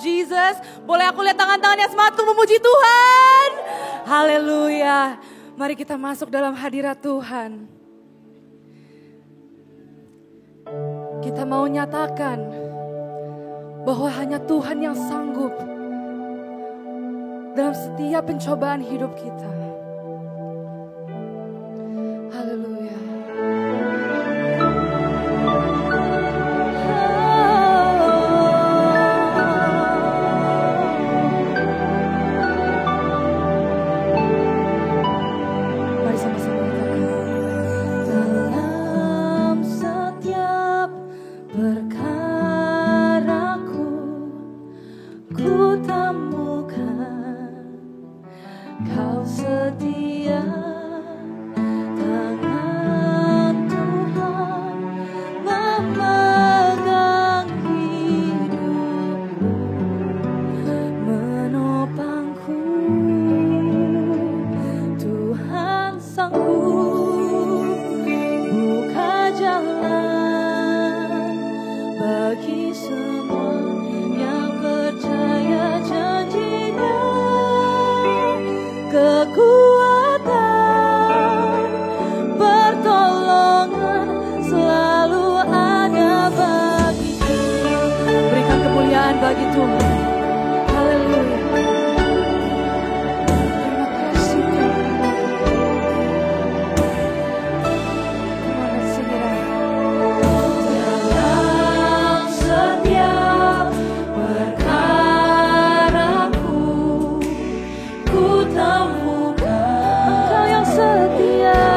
Jesus. Boleh aku lihat tangan-tangan yang semangat untuk memuji Tuhan. Haleluya. Mari kita masuk dalam hadirat Tuhan. Kita mau nyatakan bahwa hanya Tuhan yang sanggup dalam setiap pencobaan hidup kita. Haleluya. Bagi Tuhan, haleluya. Terima kasih Tuhan. Dalam setiap perkaraku, ku temukan Engkau yang setia.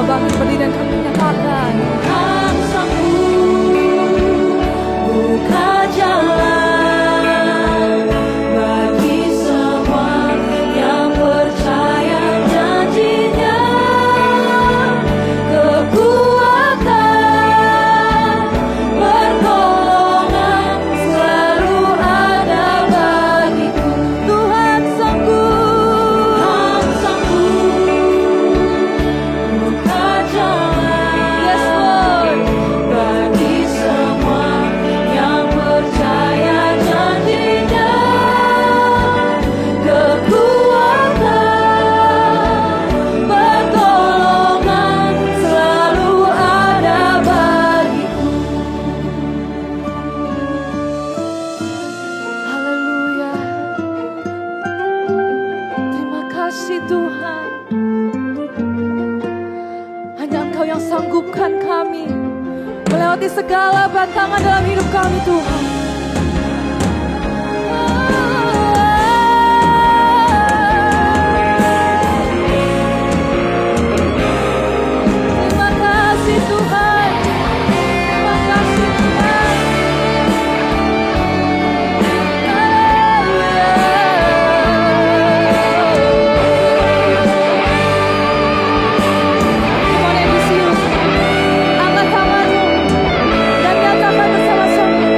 Bangkit berdiri dan kami nyatakan Tuhan sanggup buka jalan bagi semua yang percaya janji-Nya. Kekuatan pertolongan selalu ada bagiku. Tuhan sanggup Tuhan, hanya Engkau yang sanggupkan kami melewati segala bantangan dalam hidup kami Tuhan. Terima kasih Tuhan, terima kasih Tuhan. Angkat tanganmu dan nyatakan bersama-sama.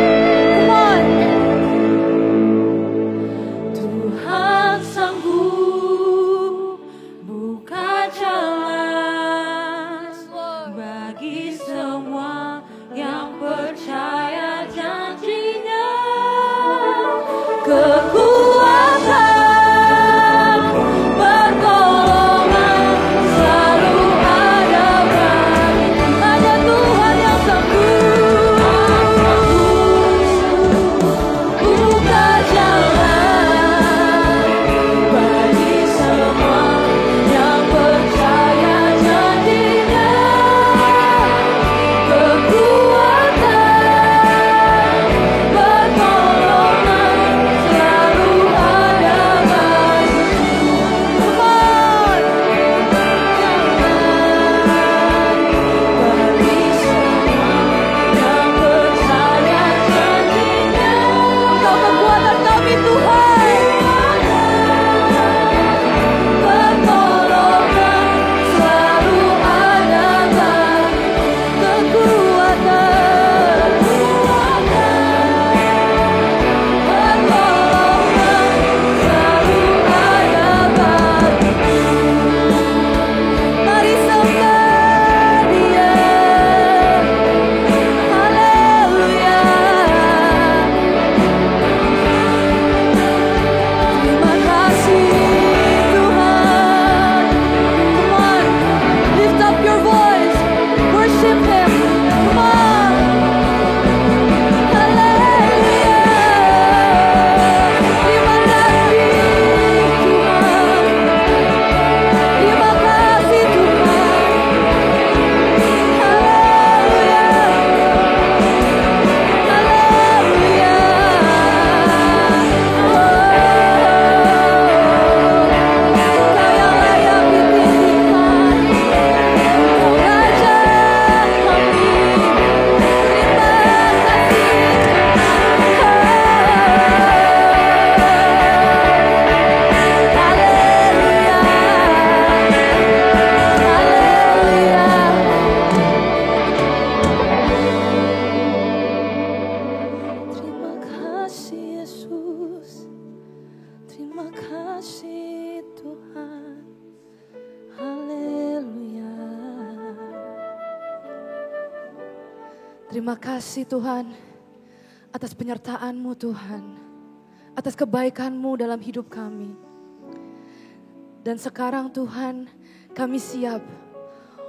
Terima kasih Tuhan atas penyertaan-Mu Tuhan, atas kebaikan-Mu dalam hidup kami. Dan sekarang Tuhan kami siap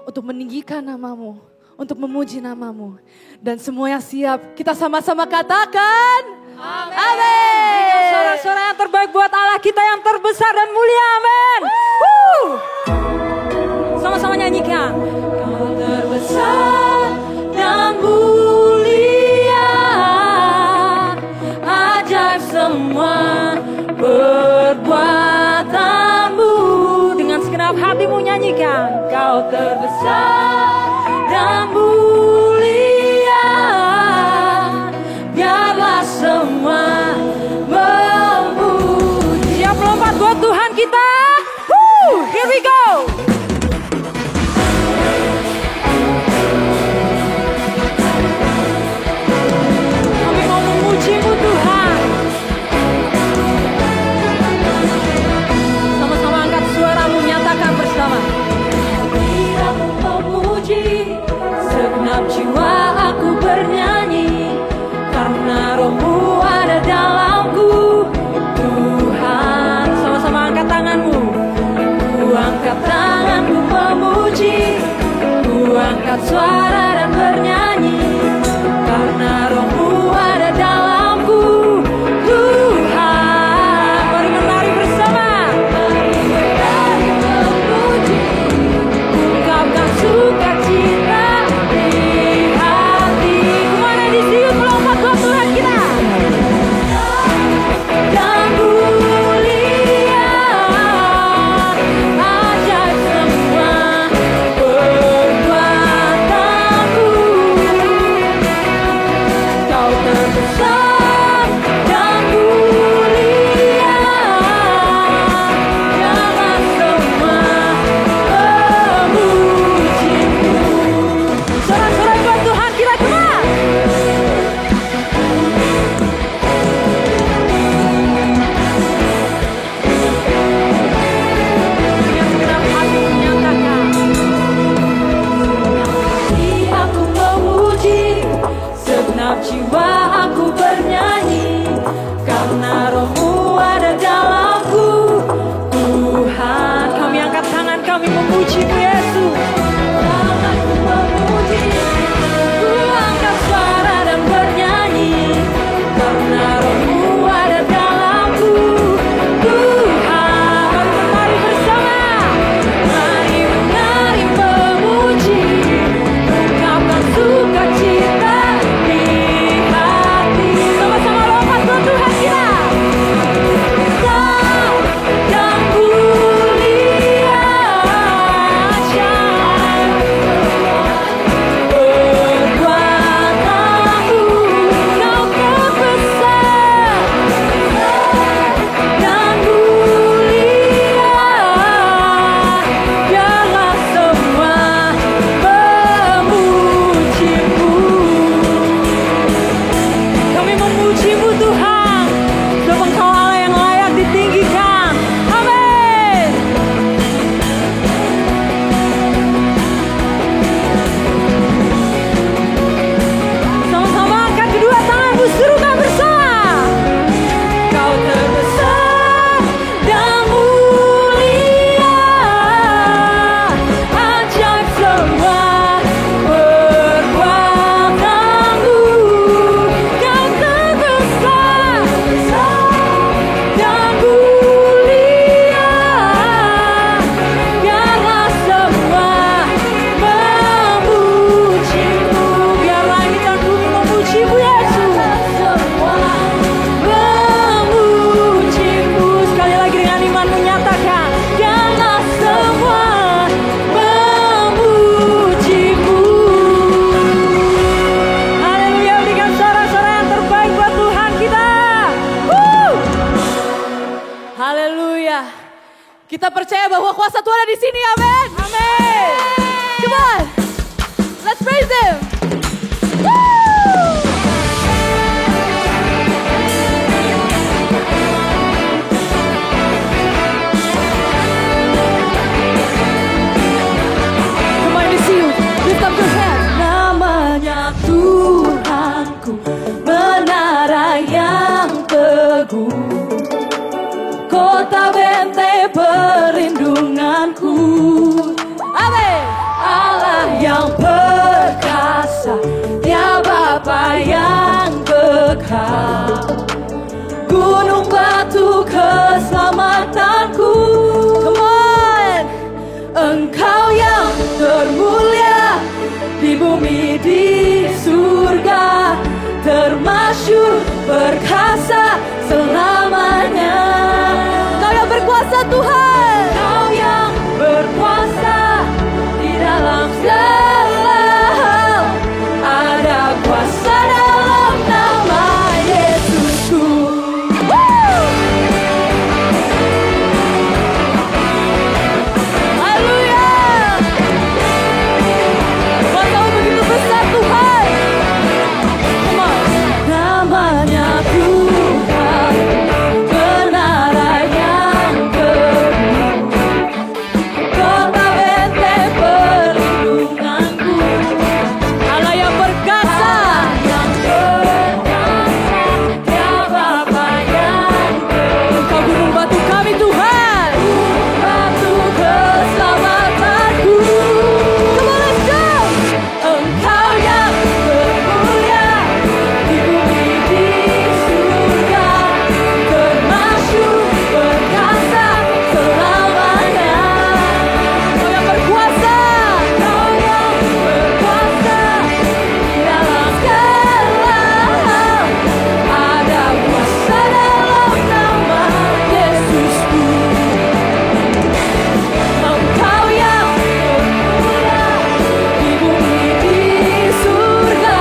untuk meninggikan nama-Mu, untuk memuji nama-Mu. Dan semua yang siap kita sama-sama katakan amin. Amin. Sorak-sorak yang terbaik buat Allah kita yang terbesar dan mulia, amin. Sama-sama nyanyikan. Kau terbesar dan mulia, ajaib semua perbuatanmu. Dengan segenap hatimu nyanyikan. Kau terbesar dan mulia, biarlah semua memuji. Siap melompat buat Tuhan kita. Here we go. Memuji-Mu Tuhan. Sama-sama angkat suaramu, nyatakan bersama. Aku memuji, segenap jiwa aku bernyanyi, karena Roh-Mu ada dalamku. Tuhan, sama-sama angkat tanganmu. Ku angkat tanganku memuji, ku angkat suara dan bernyanyi, karena Roh-Mu ada dalamku. Tuhan, mari menari bersama. Mari menari memuji, ungkapkan sukacita di hati. Kemana di sini melompat buat Tuhan kita. Dan mulia, ajaib semua perbuatanmu. memuji-Mu Tuhan. Sebab Engkau Allah yang layak ditinggikan. Amin. Sama-sama angkat kedua tanganmu, serukan bersama. Kau terbesar dan mulia, ajaib semua perbuatanmu. Kau terbesar dan mulia, biarlah semua memuji-Mu. Biar langit dan bumi memuji-Mu Yesus. Memuji-Mu. Sekali lagi dengan iman menyatakan, biarlah semua memuji-Mu. Haleluya, berikan sorak-sorak yang terbaik buat Tuhan kita. Haleluya. Kita percaya bahwa kuasa Tuhan ada di sini. Amin. Amin. Come on. Let's praise Him. Come on, let's see you. Lift up your hands. Namanya Tuhanku, menara yang teguh, kota benteng perlindunganku. Amin. Allah yang perkasa, Dia Bapa yang kekal, gunung batu keselamatanku. Come on. Engkau yang termulia di bumi di surga, termasyhur perkasa selamanya. Kau yang berkuasa Tuhan, Kau yang berkuasa di dalam segala hal. Ada kuasa dalam nama Yesusku. Haleluya. Kuasa-Mu begitu besar Tuhan. Come on. Namanya Tuhan, menara yang teguh, kota benteng perlindunganku. Allah yang perkasa, Dia Bapa yang kekal. Engkau gunung batu kami Tuhan, batu keselamatanku. Come on, let's go. Engkau yang termulia di bumi di surga, termasyhur perkasa selamanya. Kau yang berkuasa, Kau yang berkuasa di dalam segala hal. Ada kuasa dalam nama Yesusku. Engkau yang termulia di bumi di surga,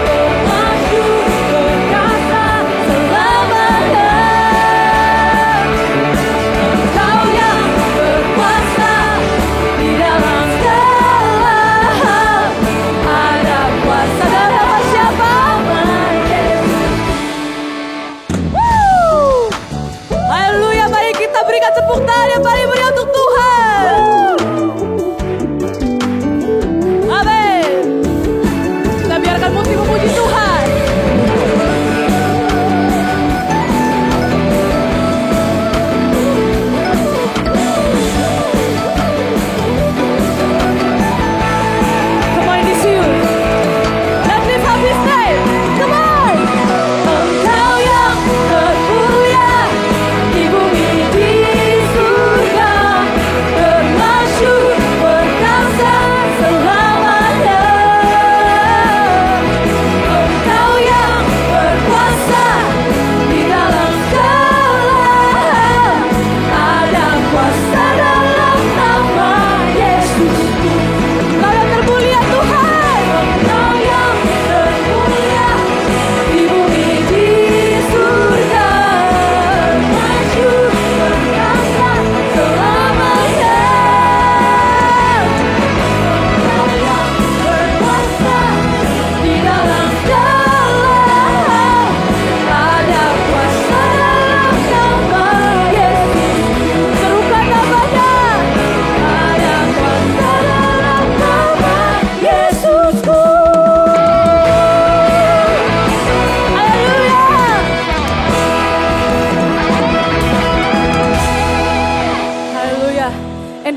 termasyhur perkasa selamanya. Engkau yang berkuasa di dalam segala hal. Ada kuasa dalam siapa? Woo! Haleluya, mari kita berikan tepuk tangan yang paling meriah untuk Tuhan. Amin. Kita biarkan musik memuji Tuhan. Come on, this you. Let's lift up His name. Come on. Engkau yang termulia di bumi di surga,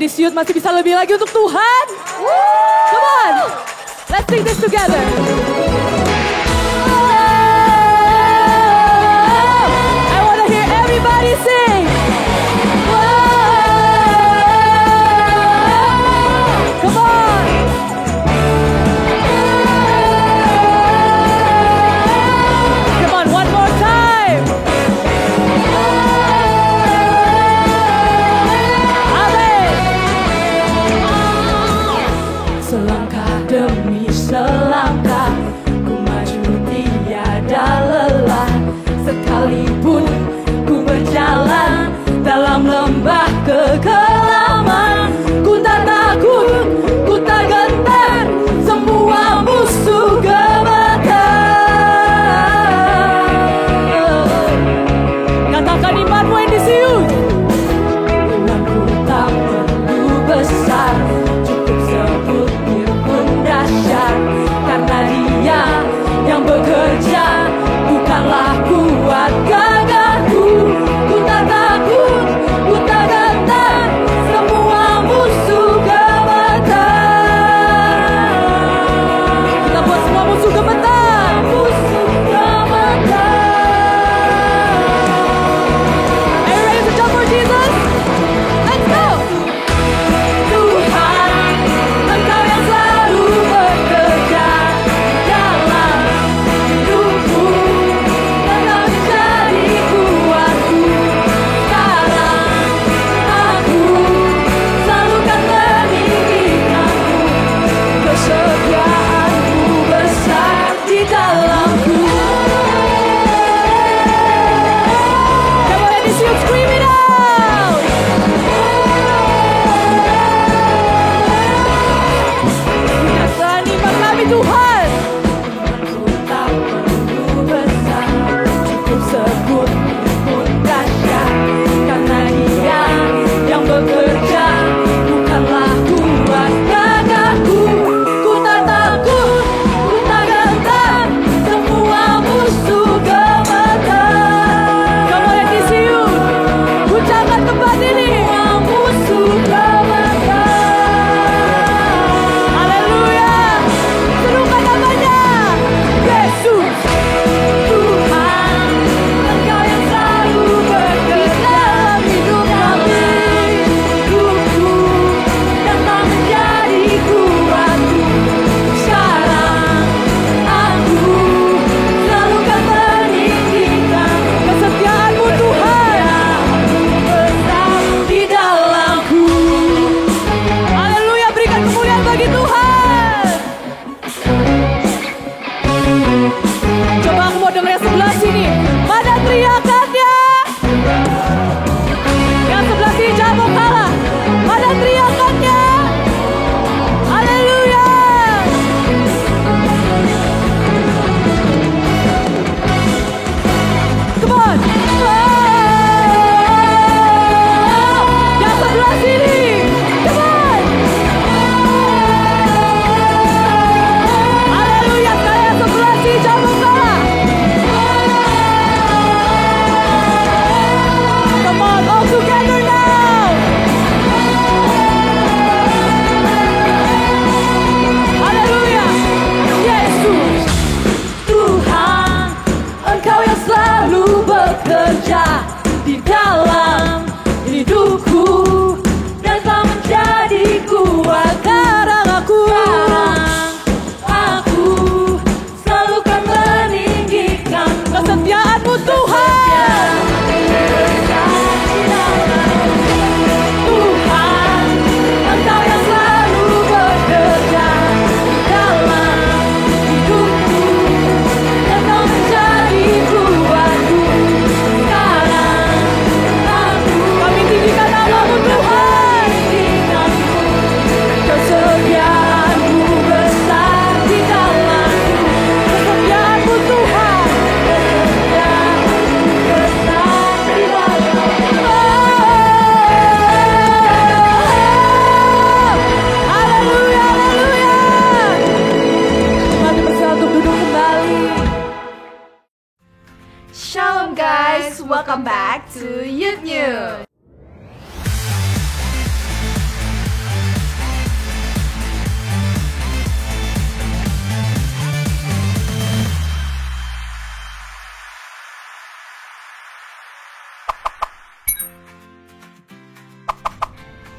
Disiut masih bisa lebih lagi untuk Tuhan? Come on, let's sing this together. I want to hear everybody sing. Come on. Come on, one more time. Selangkah demi selangkah ku maju tiada lelah, sekalipun ku berjalan dalam lembah kekelaman. Ku tak takut, ku tak gentar, semua musuh gemetar. Katakan imanmu yang disiut. Imanku tak perlu besar, cukup sebut pun dahsyat, karena Dia yang bekerja, bukanlah kuat gagahku. Ku tak takut, ku tak gentar, semua musuh gemetar. Kita buat semua musuh gemetar. Musuh gemetar. Are you ready to jump for Jesus? Let's go. Tuhan, Engkau yang selalu bekerja dalam hidupku, Engkau menjadi kuatku. Sekarang aku selalu kan meninggikanmu, kesetiaanmu besar di dalamku. Come on, and you scream it out. Nyatakan iman kami Tuhan. Imanku tak perlu besar, cukup sebut pun dahsyat, karena Dia yang bekerja, bukanlah kuat gagahku. Ku tak takut, ku tak gentar, semua musuh gemetar. Kamu yang disiut, ucapkan tempat ini. Semua musuh gemetar. Haleluya. Serukan namanya Yesus. Tuhan, Engkau yang selalu bekerja dalam hidup kami. Hidupku, Engkau menjadi kuatku. Sekarang aku selalu kan meninggikan kesetiaanmu Tuhan, besar di dalamku. Haleluya, berikan kemuliaan bagi Tuhan. Coba aku mau dengar yang sebelah sini. Mana teriakannya? Yang sebelah sini jangan mau kalah. Mana teriakannya? Haleluya. Come on. Yang sebelah sini. Come on. Haleluya. Sekarang yang sebelah sini jangan mau kalah. Come on, all together now. Haleluya. Yesus, Tuhan, Engkau yang selalu bekerja di dalam hidupku, dan telah menjadi kuat. Sekarang aku selalu kan meninggikan kesetiaanmu Tuhan. Tuhan, Engkau yang selalu bekerja dalam hidupku, dan Engkau menjadi kuatku. Sekarang kami tinggikan namamu Tuhan. Kesetiaanmu besar di dalamku. Kesetiaanmu Tuhan. Kesetiaanmu besar di dalamku. Haleluya, haleluya. Mari bersama untuk duduk kembali. Shalom guys, welcome back to Youth News.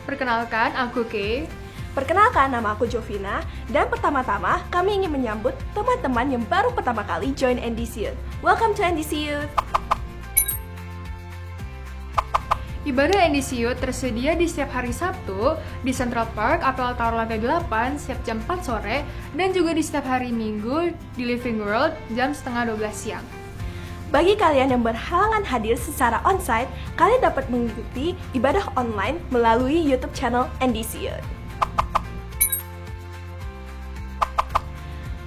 Perkenalkan, aku Kay. Perkenalkan, nama aku Jovina. Dan pertama-tama, kami ingin menyambut teman-teman yang baru pertama kali join NDC Youth. Welcome to NDC Youth. Ibadah NDC Youth tersedia di setiap hari Sabtu di Central Park, Apel Tower lantai 8, setiap jam 4 sore, dan juga di setiap hari Minggu di Living World jam setengah 12 siang. Bagi kalian yang berhalangan hadir secara onsite, kalian dapat mengikuti ibadah online melalui YouTube channel NDC Youth.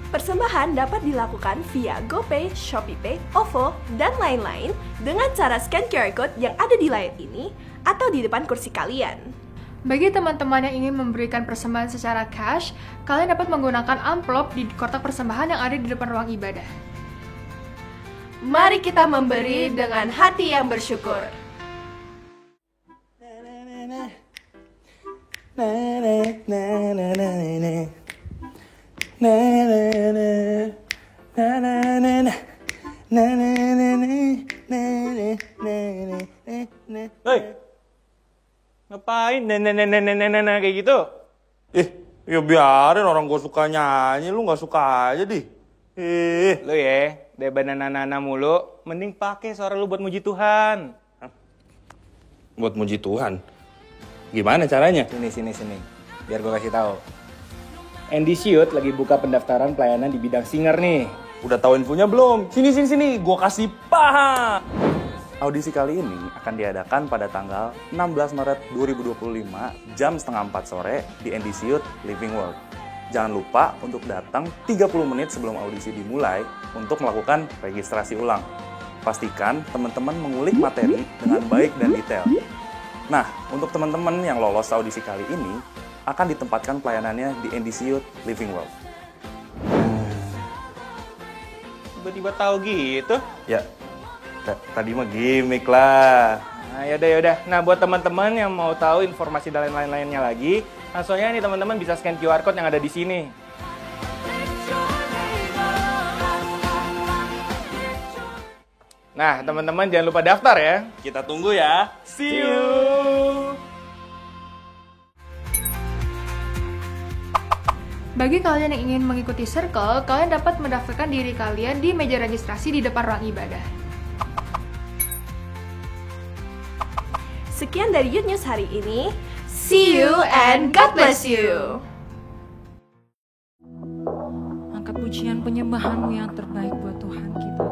Persembahan dapat dilakukan via GoPay, ShopeePay, OVO, dan lain-lain dengan cara scan QR Code yang ada di layar ini atau di depan kursi kalian. Bagi teman-teman yang ingin memberikan persembahan secara cash, kalian dapat menggunakan amplop di kotak persembahan yang ada di depan ruang ibadah. Mari kita memberi dengan hati yang bersyukur. Hei, ngapain nenek kayak gitu? Ya biarin orang gue suka nyanyi, lu nggak suka aja di. Lu ya, daripada nana mulu, mending pakai suara lu buat muji Tuhan. Hah? Buat muji Tuhan? Gimana caranya? Sini, biar gue kasih tahu. NDC Youth lagi buka pendaftaran pelayanan di bidang singer nih. Udah tahu infonya belum? Sini, gue kasih paham. Audisi kali ini akan diadakan pada tanggal 16 Maret 2025 jam setengah 4 sore di NDC Youth Living World. Jangan lupa untuk datang 30 menit sebelum audisi dimulai untuk melakukan registrasi ulang. Pastikan teman-teman mengulik materi dengan baik dan detail. Nah, untuk teman-teman yang lolos audisi kali ini, akan ditempatkan pelayanannya di NDC Youth Living World. Tiba-tiba tahu gitu? Ya, tadi mah gimmick lah. Nah, yaudah. Nah, buat teman-teman yang mau tahu informasi dan lain-lainnya lagi, langsung aja nih teman-teman bisa scan QR Code yang ada di sini. Nah, teman-teman jangan lupa daftar ya. Kita tunggu ya. See you! Bagi kalian yang ingin mengikuti Circle, kalian dapat mendaftarkan diri kalian di meja registrasi di depan ruang ibadah. Sekian dari Youth News hari ini. See you and God bless you. Angkat pujian penyembahanmu yang terbaik buat Tuhan kita.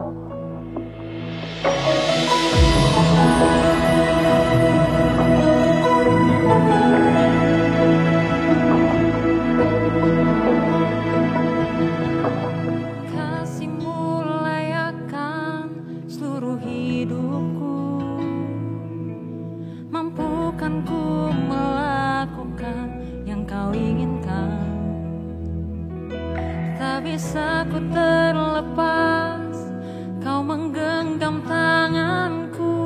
Kasih-Mu layakkan seluruh hidupku, mampukan ku melakukan yang Kau inginkan. Tak bisa ku terlepas, Kau menggenggam tanganku,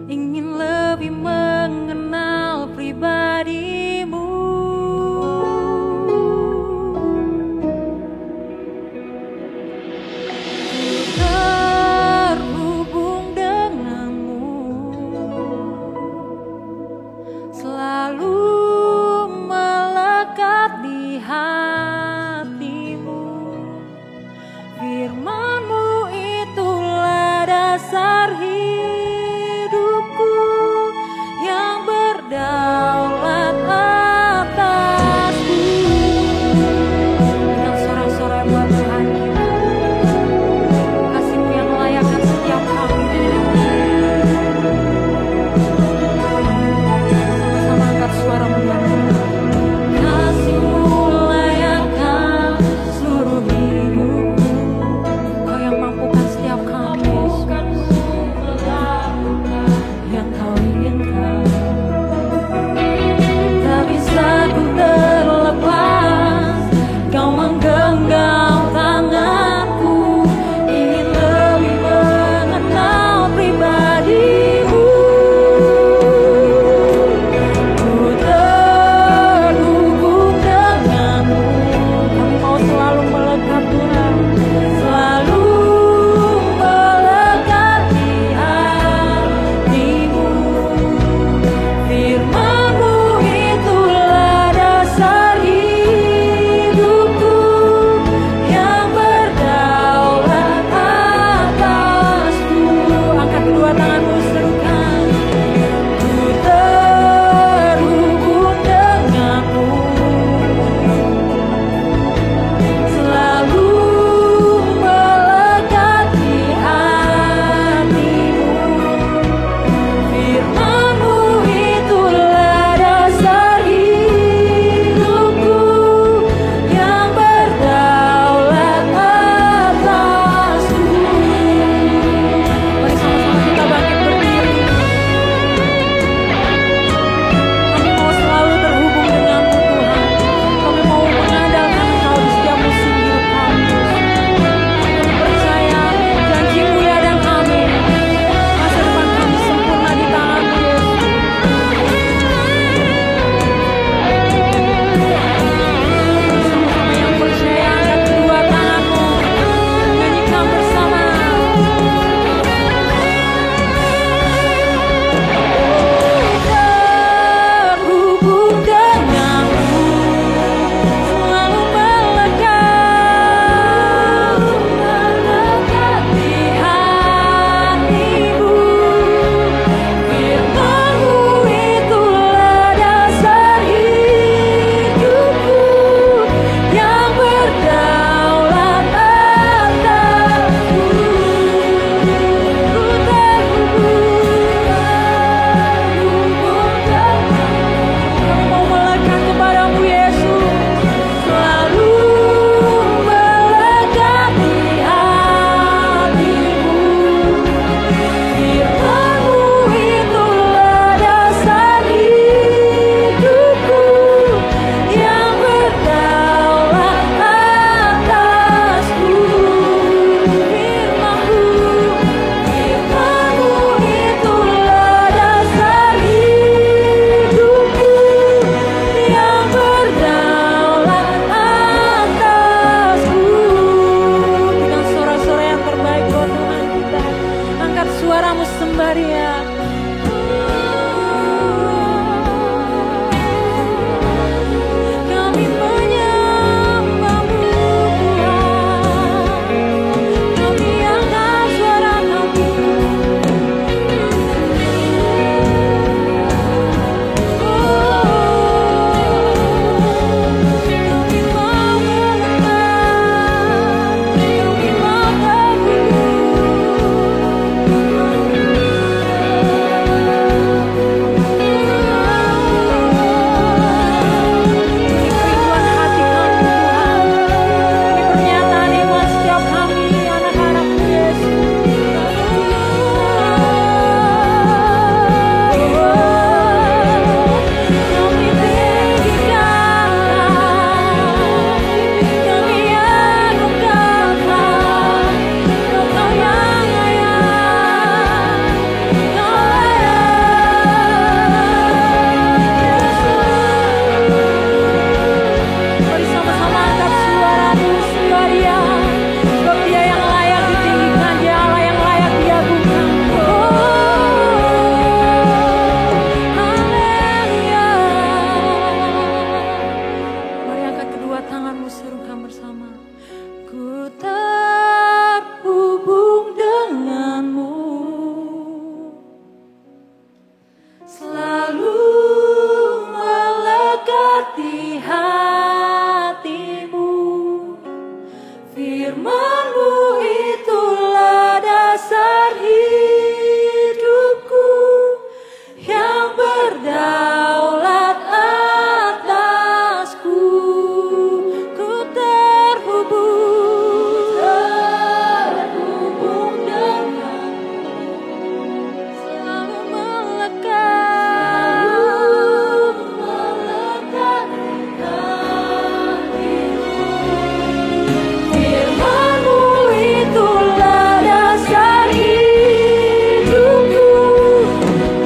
ingin lebih mengenal pribadi-Mu. Terhubung denganmu, selalu melekat di hatimu. angkat suaramu sembah Dia. Kami menyembah-Mu Tuhan. Kami angkat suara kami. Kami mau menyembah, kami mau kerinduan hati kami Tuhan. Ini pernyataan iman setiap kami anak-anak-Mu Yesus. Kami tinggikan, kami agungkan Engkau yang layak, Engkau Mari sama-sama angkat suaramu sembah Dia. Sebab Dia yang layak ditinggikan, Dia Allah yang layak diagungkan. Haleluya. Mari angkat kedua tanganmu, serukan bersama. Ku terhubung denganmu, selalu melekat di hatimu. Firman-Mu itulah dasar hidupku, yang berdaulat atasku. Ku terhubung denganmu, selalu melekat Firman-Mu itulah dasar hidupku,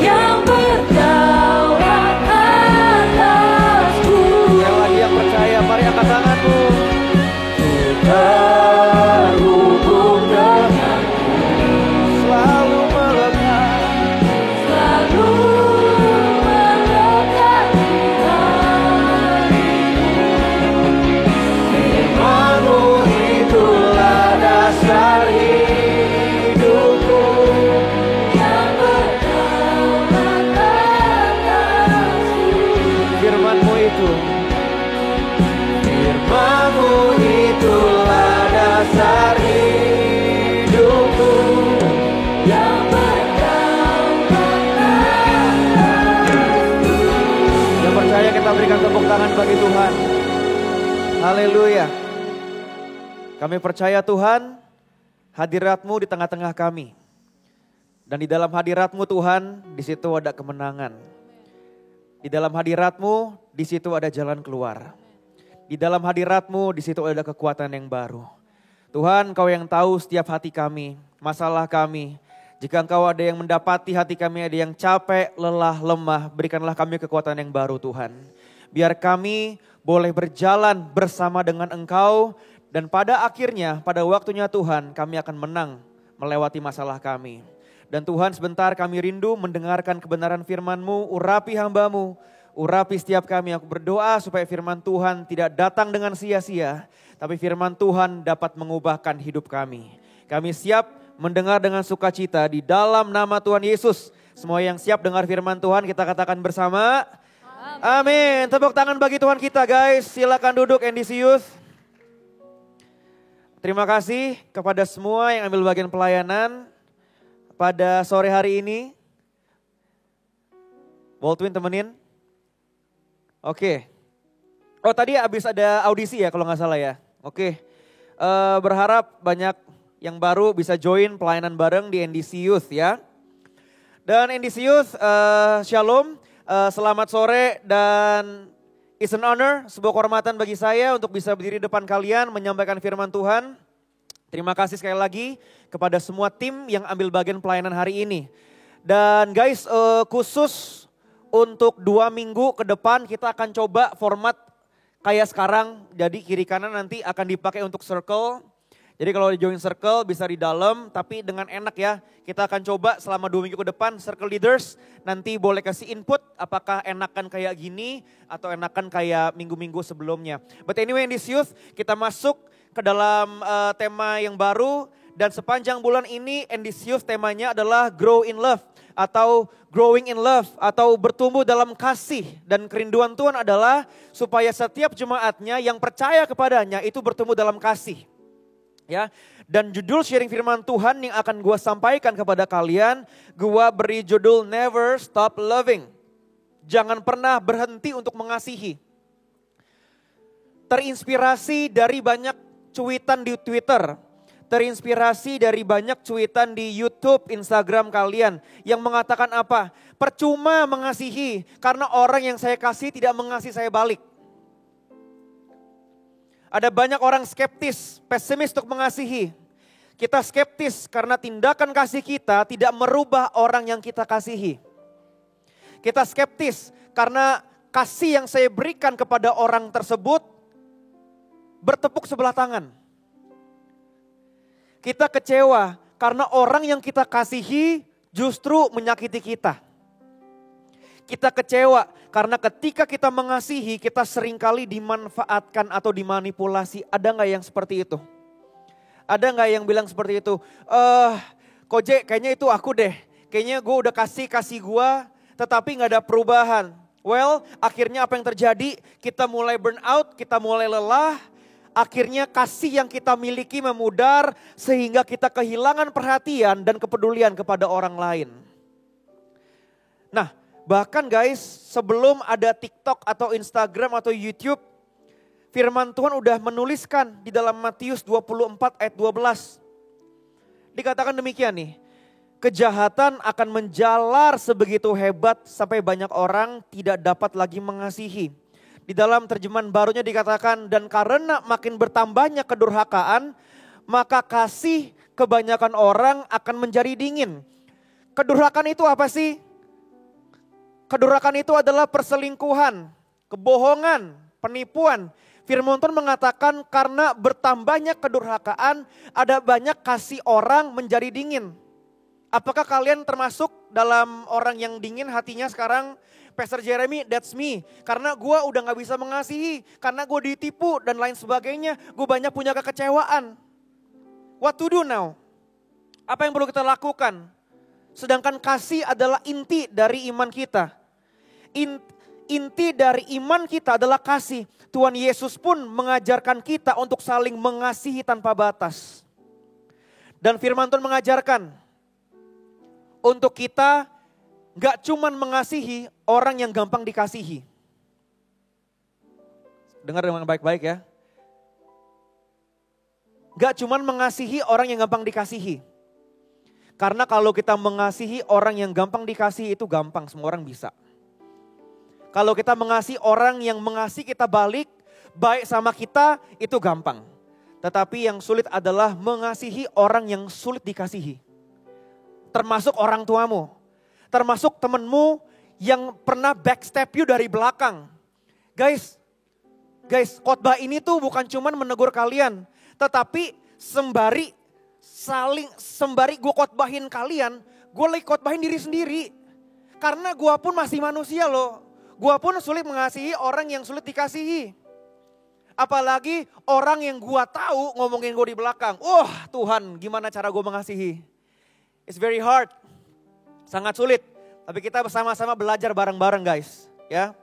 yang berdaulat atasku. Yang lagi yang percaya, mari angkat tanganmu. Terhubung denganmu, selalu melekat. Selalu melekat di Firman-Mu itulah dasar hidupku. yang berdaulat atasku. Firman-Mu itu, Firman-Mu itulah dasar hidupku. Yang Yang percaya kita berikan tepuk tangan bagi Tuhan. Haleluya. Kami percaya Tuhan, hadirat-Mu di tengah-tengah kami. Dan di dalam hadirat-Mu Tuhan, di situ ada kemenangan. Di dalam hadirat-Mu, di situ ada jalan keluar. Di dalam hadirat-Mu, di situ ada kekuatan yang baru. Tuhan, Engkau yang tahu setiap hati kami, masalah kami. Jika Engkau ada yang mendapati hati kami, ada yang capek, lelah, lemah, berikanlah kami kekuatan yang baru Tuhan. Biar kami boleh berjalan bersama dengan Engkau, dan pada akhirnya, pada waktunya Tuhan, kami akan menang melewati masalah kami. Dan Tuhan, sebentar kami rindu mendengarkan kebenaran firman-Mu, urapi hamba-Mu, urapi setiap kami. Aku berdoa supaya firman Tuhan tidak datang dengan sia-sia, tapi firman Tuhan dapat mengubahkan hidup kami. Kami siap mendengar dengan sukacita di dalam nama Tuhan Yesus. Semua yang siap dengar firman Tuhan kita katakan bersama. Amin. Tepuk tangan bagi Tuhan kita guys. Silakan duduk NDC Youth. Terima kasih kepada semua yang ambil bagian pelayanan pada sore hari ini. Baldwin temenin. Oke. Oh tadi habis ada audisi ya kalau nggak salah ya. Oke. Berharap banyak yang baru bisa join pelayanan bareng di NDC Youth ya. Dan NDC Youth, Shalom, selamat sore dan it's an honor, sebuah kehormatan bagi saya untuk bisa berdiri depan kalian menyampaikan firman Tuhan. Terima kasih sekali lagi kepada semua tim yang ambil bagian pelayanan hari ini. Dan guys, khusus untuk 2 minggu ke depan kita akan coba format kayak sekarang. Jadi kiri kanan nanti akan dipakai untuk circle. Jadi kalau di join circle bisa di dalam, tapi dengan enak ya. Kita akan coba selama 2 minggu ke depan, circle leaders nanti boleh kasih input apakah enakan kayak gini atau enakan kayak minggu-minggu sebelumnya. But anyway in this youth, kita masuk ke dalam tema yang baru. Dan sepanjang bulan ini in this youth temanya adalah grow in love atau growing in love atau bertumbuh dalam kasih. Dan kerinduan Tuhan adalah supaya setiap jemaatnya yang percaya kepadanya itu bertumbuh dalam kasih. Ya, dan judul sharing firman Tuhan yang akan gue sampaikan kepada kalian, gue beri judul Never Stop Loving. Jangan pernah berhenti untuk mengasihi. Terinspirasi dari banyak cuitan di Twitter, terinspirasi dari banyak cuitan di YouTube, Instagram kalian yang mengatakan apa? Percuma mengasihi karena orang yang saya kasih tidak mengasihi saya balik. Ada banyak orang skeptis, pesimis untuk mengasihi. Kita skeptis karena tindakan kasih kita tidak merubah orang yang kita kasihi. Kita skeptis karena kasih yang saya berikan kepada orang tersebut bertepuk sebelah tangan. Kita kecewa karena orang yang kita kasihi justru menyakiti kita. Kita kecewa karena ketika kita mengasihi kita seringkali dimanfaatkan atau dimanipulasi. Ada gak yang seperti itu? Ada gak yang bilang seperti itu? Koje kayaknya itu aku deh. Kayaknya gue udah kasih gue tetapi gak ada perubahan. Well akhirnya apa yang terjadi? Kita mulai burn out, kita mulai lelah. Akhirnya kasih yang kita miliki memudar sehingga kita kehilangan perhatian dan kepedulian kepada orang lain. Nah, bahkan guys, sebelum ada TikTok atau Instagram atau YouTube, firman Tuhan udah menuliskan di dalam Matius 24 ayat 12. Dikatakan demikian nih, kejahatan akan menjalar sebegitu hebat sampai banyak orang tidak dapat lagi mengasihi. Di dalam terjemahan barunya dikatakan, dan karena makin bertambahnya kedurhakaan, maka kasih kebanyakan orang akan menjadi dingin. Kedurhakaan itu apa sih? Kedurhakaan itu adalah perselingkuhan, kebohongan, penipuan. Firman Tuhan mengatakan karena bertambahnya kedurhakaan, ada banyak kasih orang menjadi dingin. Apakah kalian termasuk dalam orang yang dingin hatinya sekarang? Pastor Jeremy, that's me. Karena gue udah gak bisa mengasihi. Karena gue ditipu dan lain sebagainya. Gue banyak punya kekecewaan. What to do now? Apa yang perlu kita lakukan? Sedangkan kasih adalah inti dari iman kita. Inti dari iman kita adalah kasih. Tuhan Yesus pun mengajarkan kita untuk saling mengasihi tanpa batas. Dan firman Tuhan mengajarkan untuk kita gak cuman mengasihi orang yang gampang dikasihi. Dengar dengan baik-baik ya. Gak cuman mengasihi orang yang gampang dikasihi. Karena kalau kita mengasihi orang yang gampang dikasihi itu gampang, semua orang bisa. Kalau kita mengasihi orang yang mengasihi kita balik, baik sama kita itu gampang. Tetapi yang sulit adalah mengasihi orang yang sulit dikasihi. Termasuk orang tuamu. Termasuk temenmu yang pernah backstab you dari belakang. Guys, khotbah ini tuh bukan cuman menegur kalian. Tetapi sembari gue khotbahin kalian, gue lagi khotbahin diri sendiri. Karena gue pun masih manusia loh. Gue pun sulit mengasihi orang yang sulit dikasihi. Apalagi orang yang gue tahu ngomongin gue di belakang. Tuhan gimana cara gue mengasihi? It's very hard. Sangat sulit, tapi kita bersama-sama belajar bareng-bareng guys. Ya,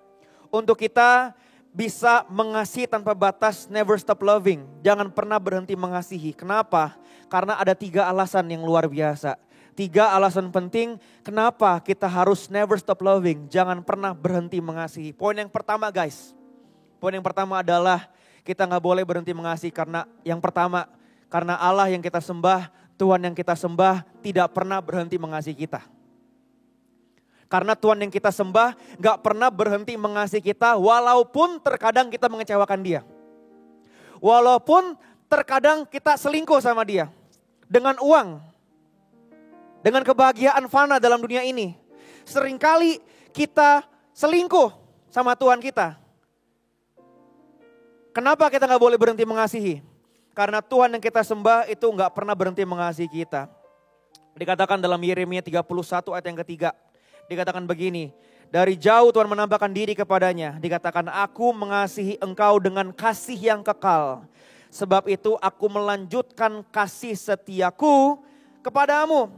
untuk kita bisa mengasihi tanpa batas, never stop loving. Jangan pernah berhenti mengasihi. Kenapa? Karena ada 3 alasan yang luar biasa. 3 alasan penting kenapa kita harus never stop loving. Jangan pernah berhenti mengasihi. Poin yang pertama guys. Poin yang pertama adalah kita gak boleh berhenti mengasihi karena yang pertama. Karena Allah yang kita sembah, Tuhan yang kita sembah tidak pernah berhenti mengasihi kita. Karena Tuhan yang kita sembah gak pernah berhenti mengasihi kita walaupun terkadang kita mengecewakan dia. Walaupun terkadang kita selingkuh sama dia. Dengan uang. Dengan kebahagiaan fana dalam dunia ini. Seringkali kita selingkuh sama Tuhan kita. Kenapa kita gak boleh berhenti mengasihi? Karena Tuhan yang kita sembah itu nggak pernah berhenti mengasihi kita. Dikatakan dalam Yeremia 31 ayat yang ketiga. Dikatakan begini, dari jauh Tuhan menampakkan diri kepadanya. Dikatakan, aku mengasihi engkau dengan kasih yang kekal. Sebab itu aku melanjutkan kasih setiaku kepadamu.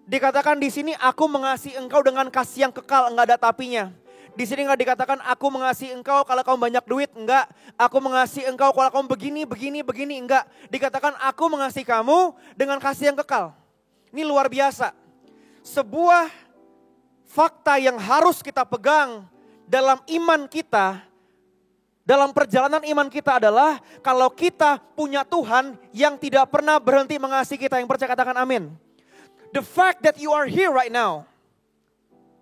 Dikatakan di sini, aku mengasihi engkau dengan kasih yang kekal, enggak ada tapinya. Di sini enggak dikatakan aku mengasihi engkau kalau kamu banyak duit, enggak. Aku mengasihi engkau kalau kamu begini, enggak. Dikatakan aku mengasihi kamu dengan kasih yang kekal. Ini luar biasa. Sebuah fakta yang harus kita pegang dalam iman kita, dalam perjalanan iman kita adalah kalau kita punya Tuhan yang tidak pernah berhenti mengasihi kita. Yang percaya katakan amin. The fact that you are here right now.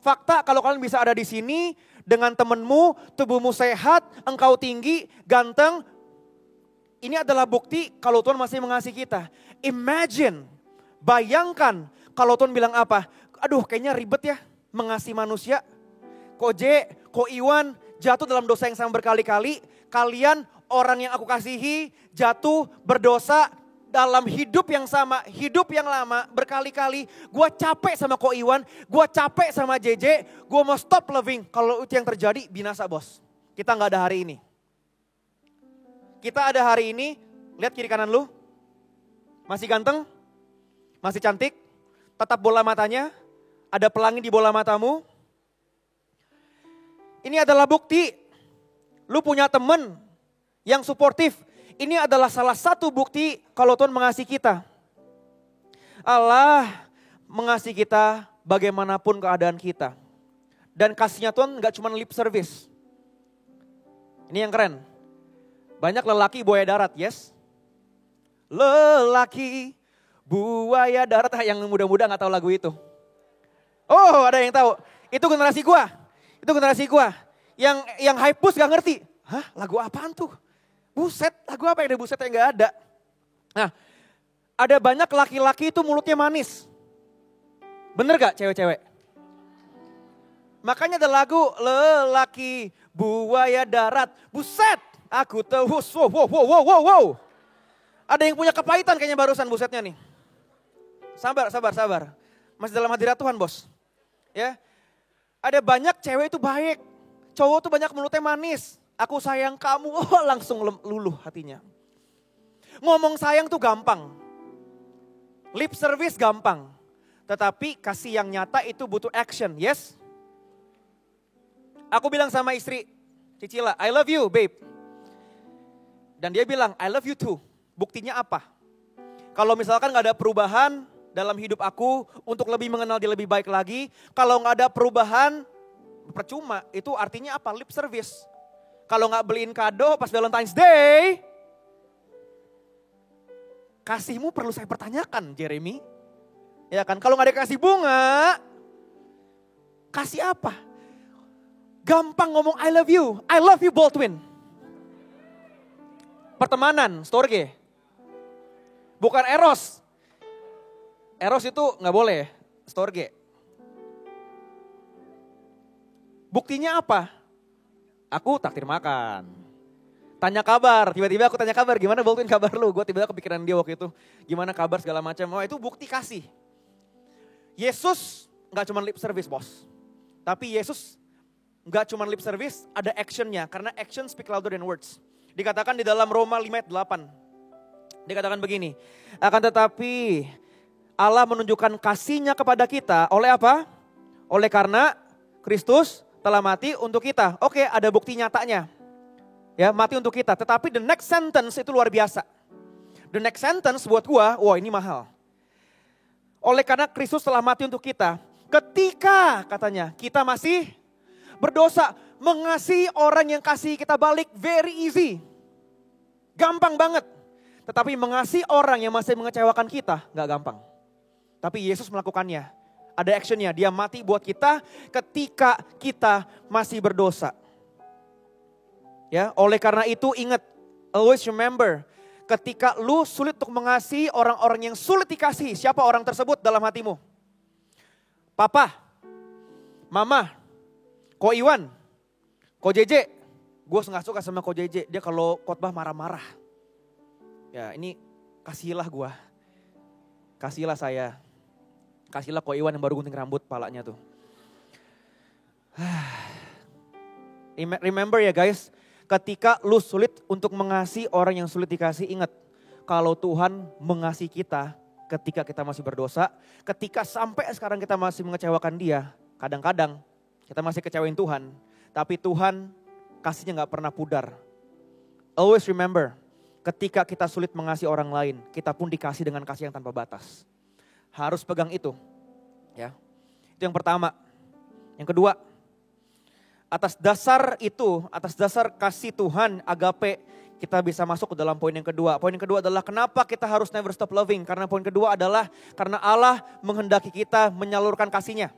Fakta kalau kalian bisa ada di sini dengan temanmu, tubuhmu sehat, engkau tinggi, ganteng. Ini adalah bukti kalau Tuhan masih mengasihi kita. Imagine, bayangkan kalau Tuhan bilang apa? Aduh kayaknya ribet ya mengasihi manusia. Ko J, Ko Iwan jatuh dalam dosa yang sama berkali-kali. Kalian orang yang aku kasihi jatuh berdosa dalam hidup yang sama, hidup yang lama berkali-kali. Gue capek sama Ko Iwan, gue capek sama JJ, gue mau stop loving. Kalau itu yang terjadi binasa bos. Kita gak ada hari ini. Kita ada hari ini, lihat kiri kanan lu. Masih ganteng, masih cantik, tatap bola matanya, ada pelangi di bola matamu. Ini adalah bukti, lu punya temen yang suportif. Ini adalah salah satu bukti kalau Tuhan mengasihi kita. Allah mengasihi kita bagaimanapun keadaan kita. Dan kasihnya Tuhan gak cuma lip service. Ini yang keren. Banyak lelaki buaya darat, yes. Lelaki buaya darat, yang muda-muda gak tahu lagu itu. Oh ada yang tahu, itu generasi gua. Itu generasi gua. Yang hypus gak ngerti. Hah lagu apaan tuh? Buset, lagu apa yang ada buset yang gak ada. Nah, ada banyak laki-laki itu mulutnya manis. Bener gak cewek-cewek? Makanya ada lagu lelaki buaya darat. Buset, aku tahu. Wow. Ada yang punya kepahitan kayaknya barusan busetnya nih. Sabar. Masih dalam hadirat Tuhan bos. Ya, ada banyak cewek itu baik. Cowok tuh banyak mulutnya manis. Aku sayang kamu, oh langsung luluh hatinya. Ngomong sayang tuh gampang. Lip service gampang. Tetapi kasih yang nyata itu butuh action, yes? Aku bilang sama istri, Cicila, I love you babe. Dan dia bilang, I love you too. Buktinya apa? Kalau misalkan gak ada perubahan dalam hidup aku untuk lebih mengenal dia lebih baik lagi. Kalau gak ada perubahan, percuma. Itu artinya apa? Lip service. Kalau gak beliin kado pas Valentine's Day, kasihmu perlu saya pertanyakan Jeremy. Ya kan, kalau gak dikasih bunga, kasih apa? Gampang ngomong I love you Baldwin. Pertemanan, storge. Bukan eros. Eros itu gak boleh, storge. Buktinya apa? Aku takdir makan. Tanya kabar, tiba-tiba aku tanya kabar, gimana Baldwin kabar lu? Gue tiba-tiba kepikiran dia waktu itu, gimana kabar segala macam. Oh itu bukti kasih. Yesus gak cuma lip service bos. Tapi Yesus gak cuma lip service, ada actionnya. Karena action speak louder than words. Dikatakan di dalam Roma 5 ayat 8. Dikatakan begini, akan tetapi Allah menunjukkan kasihnya kepada kita oleh apa? Oleh karena Kristus telah mati untuk kita. Oke, ada bukti nyatanya. Ya, mati untuk kita. Tetapi the next sentence itu luar biasa. The next sentence buat gua, wah ini mahal. Oleh karena Kristus telah mati untuk kita. Ketika katanya kita masih berdosa. Mengasihi orang yang kasih kita balik very easy. Gampang banget. Tetapi mengasihi orang yang masih mengecewakan kita gak gampang. Tapi Yesus melakukannya. Ada actionnya, dia mati buat kita ketika kita masih berdosa. Ya, oleh karena itu ingat, always remember, ketika lu sulit untuk mengasihi orang-orang yang sulit dikasihi, siapa orang tersebut dalam hatimu? Papa, Mama, Ko Iwan, Ko JJ. Gue gak suka sama Ko JJ, dia kalau khotbah marah-marah. Ya ini kasihilah gua. Kasihilah saya. Kasihilah Ko Iwan yang baru gunting rambut palanya tuh. Remember ya guys, ketika lu sulit untuk mengasihi orang yang sulit dikasih, ingat. Kalau Tuhan mengasihi kita ketika kita masih berdosa, ketika sampai sekarang kita masih mengecewakan dia, kadang-kadang kita masih kecewain Tuhan, tapi Tuhan kasihnya gak pernah pudar. Always remember, ketika kita sulit mengasihi orang lain, kita pun dikasih dengan kasih yang tanpa batas. Harus pegang itu. Ya. Itu yang pertama. Yang kedua, atas dasar itu, atas dasar kasih Tuhan, agape, kita bisa masuk ke dalam poin yang kedua. Poin yang kedua adalah kenapa kita harus never stop loving. Karena poin kedua adalah karena Allah menghendaki kita menyalurkan kasihnya.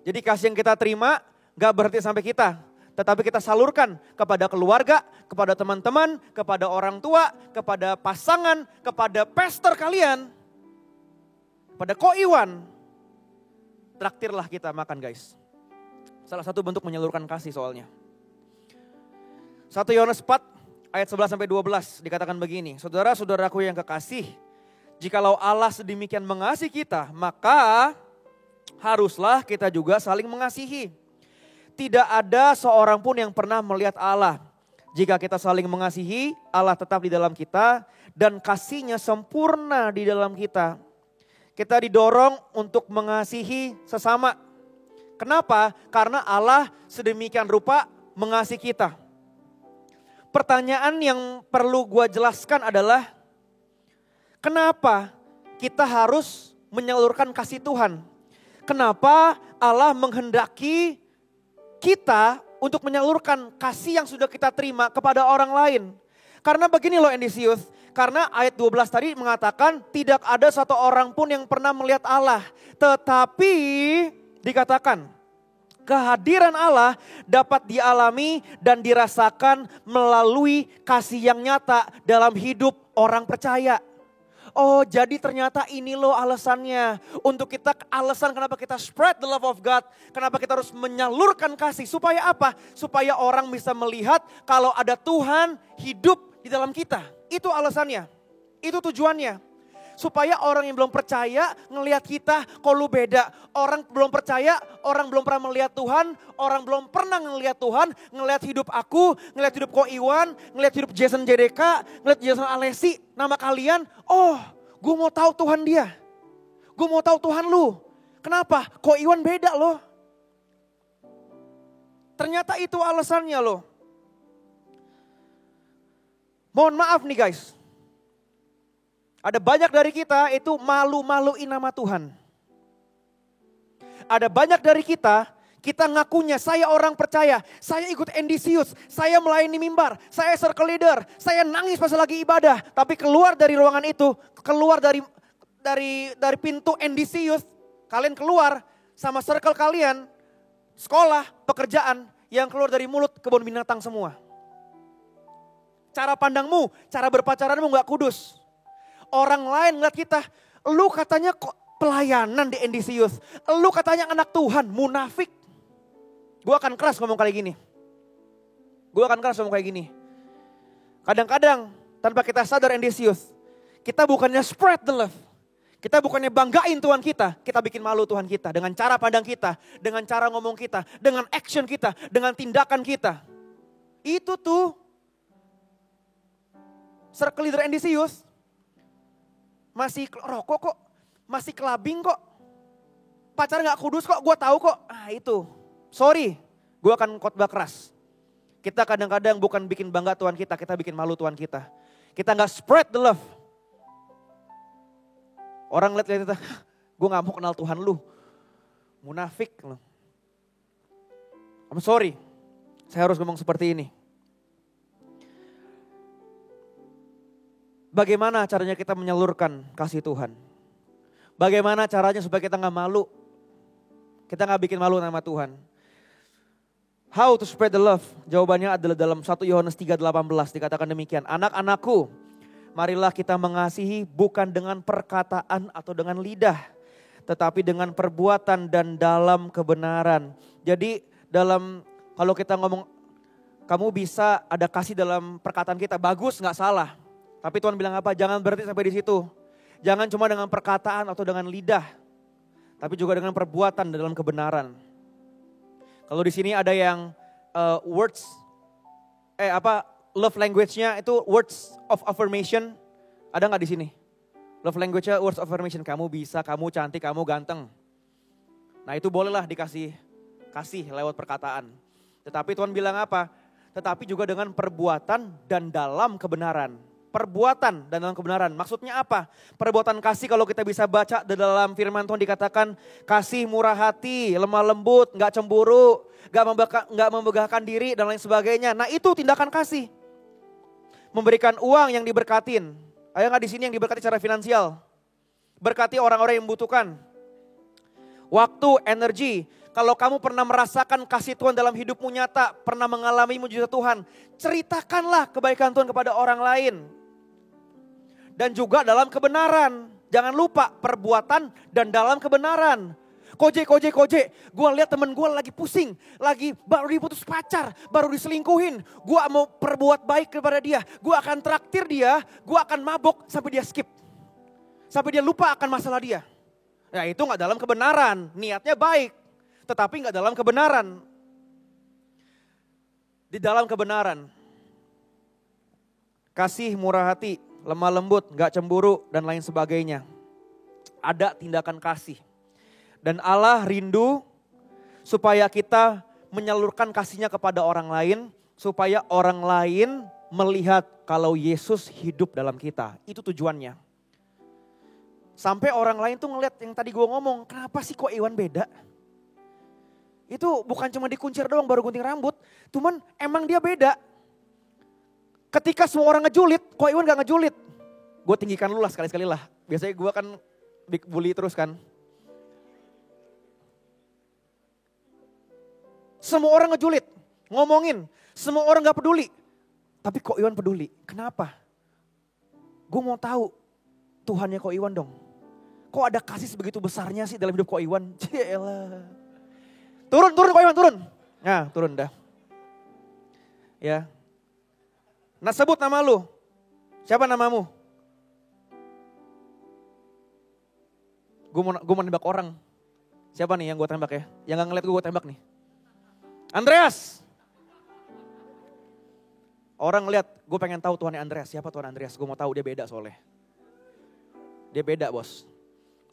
Jadi kasih yang kita terima gak berhenti sampai kita. Tetapi kita salurkan kepada keluarga, kepada teman-teman, kepada orang tua, kepada pasangan, kepada pastor kalian. Kepada Ko Iwan. Traktirlah kita makan guys. Salah satu bentuk menyalurkan kasih soalnya. 1 Yohanes 4 ayat 11-12 dikatakan begini. Saudara-saudaraku yang kekasih, jikalau Allah sedemikian mengasihi kita, maka haruslah kita juga saling mengasihi. Tidak ada seorang pun yang pernah melihat Allah. Jika kita saling mengasihi, Allah tetap di dalam kita dan kasihnya sempurna di dalam kita. Kita didorong untuk mengasihi sesama. Kenapa? Karena Allah sedemikian rupa mengasihi kita. Pertanyaan yang perlu gue jelaskan adalah, kenapa kita harus menyalurkan kasih Tuhan? Kenapa Allah menghendaki kita untuk menyalurkan kasih yang sudah kita terima kepada orang lain? Karena begini loh Endisius, karena ayat 12 tadi mengatakan tidak ada satu orang pun yang pernah melihat Allah. Tetapi dikatakan kehadiran Allah dapat dialami dan dirasakan melalui kasih yang nyata dalam hidup orang percaya. Oh jadi ternyata ini loh alasannya. Untuk kita, alasan kenapa kita spread the love of God. Kenapa kita harus menyalurkan kasih. Supaya apa? Supaya orang bisa melihat kalau ada Tuhan hidup di dalam kita. Itu alasannya. Itu tujuannya. Supaya orang yang belum percaya ngelihat kita, kok lu beda. Orang belum percaya, orang belum pernah melihat Tuhan, orang belum pernah ngelihat Tuhan, ngelihat hidup aku, ngelihat hidup Ko Iwan, ngelihat hidup Jason JDK, ngelihat Jason Alesi, nama kalian, oh gue mau tahu Tuhan dia. Gue mau tahu Tuhan lu. Kenapa? Ko Iwan beda loh. Ternyata itu alasannya loh. Mohon maaf nih guys. Ada banyak dari kita itu malu-maluin nama Tuhan. Ada banyak dari kita ngakunya saya orang percaya, saya ikut Endisius, saya melayani mimbar, saya circle leader, saya nangis pas lagi ibadah. Tapi keluar dari ruangan itu, keluar dari pintu Endisius, kalian keluar sama circle kalian, sekolah, pekerjaan, yang keluar dari mulut kebun binatang semua. Cara pandangmu, cara berpacaranmu gak kudus. Orang lain ngeliat kita, lu katanya kok pelayanan di Endisius. Lu katanya anak Tuhan, munafik. Gue akan keras ngomong kayak gini. Kadang-kadang tanpa kita sadar Endisius, kita bukannya spread the love. Kita bukannya banggain Tuhan kita bikin malu Tuhan kita. Dengan cara pandang kita, dengan cara ngomong kita, dengan action kita, dengan tindakan kita. Itu tuh circle leader Endisius. Masih rokok kok, masih kelabing kok, pacar gak kudus kok, gue tahu kok. Itu, sorry, gue akan khotbah keras. Kita kadang-kadang bukan bikin bangga Tuhan kita bikin malu Tuhan kita. Kita gak spread the love. Orang lihat kita, gue gak mau kenal Tuhan lu, munafik lu. I'm sorry, saya harus ngomong seperti ini. Bagaimana caranya kita menyalurkan kasih Tuhan? Bagaimana caranya supaya kita gak malu? Kita gak bikin malu nama Tuhan. How to spread the love? Jawabannya adalah dalam 1 Yohanes 3:18 dikatakan demikian. Anak-anakku, marilah kita mengasihi bukan dengan perkataan atau dengan lidah. Tetapi dengan perbuatan dan dalam kebenaran. Jadi kalau kita ngomong, kamu bisa ada kasih dalam perkataan kita, bagus gak salah. Tapi Tuhan bilang apa? Jangan berhenti sampai di situ. Jangan cuma dengan perkataan atau dengan lidah, tapi juga dengan perbuatan dalam kebenaran. Kalau di sini ada yang love language-nya itu words of affirmation. Ada nggak di sini? Love language-nya words of affirmation. Kamu bisa, kamu cantik, kamu ganteng. Nah itu bolehlah kasih lewat perkataan. Tetapi Tuhan bilang apa? Tetapi juga dengan perbuatan dan dalam kebenaran. Perbuatan dan dalam kebenaran. Maksudnya apa? Perbuatan kasih kalau kita bisa baca di dalam firman Tuhan dikatakan kasih murah hati, lemah lembut, gak cemburu, gak membegahkan diri dan lain sebagainya. Nah itu tindakan kasih. Memberikan uang yang diberkatin. Ada gak di sini yang diberkati secara finansial? Berkati orang-orang yang membutuhkan. Waktu, energi. Kalau kamu pernah merasakan kasih Tuhan dalam hidupmu nyata, pernah mengalami mujizat Tuhan, ceritakanlah kebaikan Tuhan kepada orang lain. Dan juga dalam kebenaran. Jangan lupa perbuatan dan dalam kebenaran. Koje. Gue lihat temen gue lagi pusing. Lagi baru diputus pacar. Baru diselingkuhin. Gue mau perbuat baik kepada dia. Gue akan traktir dia. Gue akan mabok sampai dia skip. Sampai dia lupa akan masalah dia. Ya itu gak dalam kebenaran. Niatnya baik. Tetapi gak dalam kebenaran. Di dalam kebenaran. Kasih murah hati. Lemah lembut, gak cemburu, dan lain sebagainya. Ada tindakan kasih. Dan Allah rindu supaya kita menyalurkan kasihnya kepada orang lain. Supaya orang lain melihat kalau Yesus hidup dalam kita. Itu tujuannya. Sampai orang lain tuh ngeliat yang tadi gue ngomong, kenapa sih kok Iwan beda? Itu bukan cuma dikuncir doang baru gunting rambut. Cuman emang dia beda. Ketika semua orang ngejulit, kok Iwan gak ngejulit? Gue tinggikan lu lah sekali-sekali lah. Biasanya gue kan big bully terus kan. Semua orang ngejulit, ngomongin. Semua orang gak peduli. Tapi kok Iwan peduli? Kenapa? Gue mau tahu Tuhannya kok Iwan dong. Kok ada kasih sebegitu besarnya sih dalam hidup kok Iwan? Cialah. Turun kok Iwan, turun. Nah turun dah. Ya. Nah sebut nama lu. Siapa namamu? Gue mau nembak orang. Siapa nih yang gue tembak ya? Yang gak ngeliat gue tembak nih. Andreas. Orang ngeliat, gue pengen tahu Tuhannya Andreas. Siapa Tuhan Andreas? Gue mau tahu dia beda soalnya. Dia beda bos.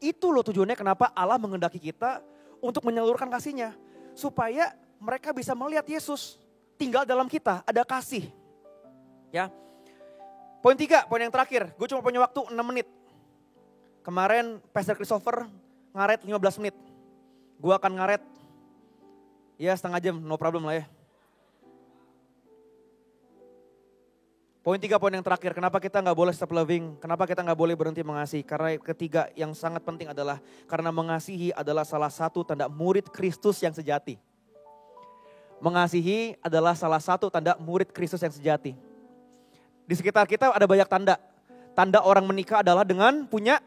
Itu loh tujuannya kenapa Allah mengendaki kita untuk menyalurkan kasihnya. Supaya mereka bisa melihat Yesus tinggal dalam kita, ada kasih. Ya. Poin 3, poin yang terakhir. Gue cuma punya waktu 6 menit. Kemarin Pastor Christopher ngaret 15 menit. Gue akan ngaret ya setengah jam, no problem lah ya. Poin 3, poin yang terakhir. Kenapa kita gak boleh stop loving? Kenapa kita gak boleh berhenti mengasihi? Karena ketiga yang sangat penting adalah karena mengasihi adalah salah satu tanda murid Kristus yang sejati. Mengasihi adalah salah satu tanda murid Kristus yang sejati. Di sekitar kita ada banyak tanda. Tanda orang menikah adalah dengan punya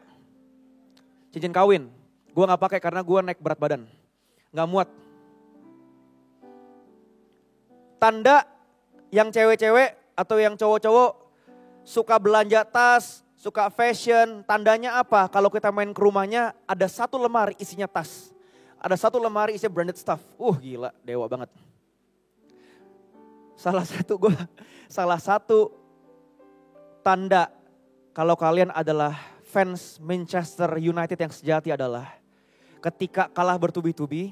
cincin kawin. Gue gak pakai karena gue naik berat badan. Gak muat. Tanda yang cewek-cewek atau yang cowok-cowok suka belanja tas, suka fashion. Tandanya apa? Kalau kita main ke rumahnya ada satu lemari isinya tas. Ada satu lemari isinya branded stuff. Gila, dewa banget. Salah satu tanda kalau kalian adalah fans Manchester United yang sejati adalah ketika kalah bertubi-tubi,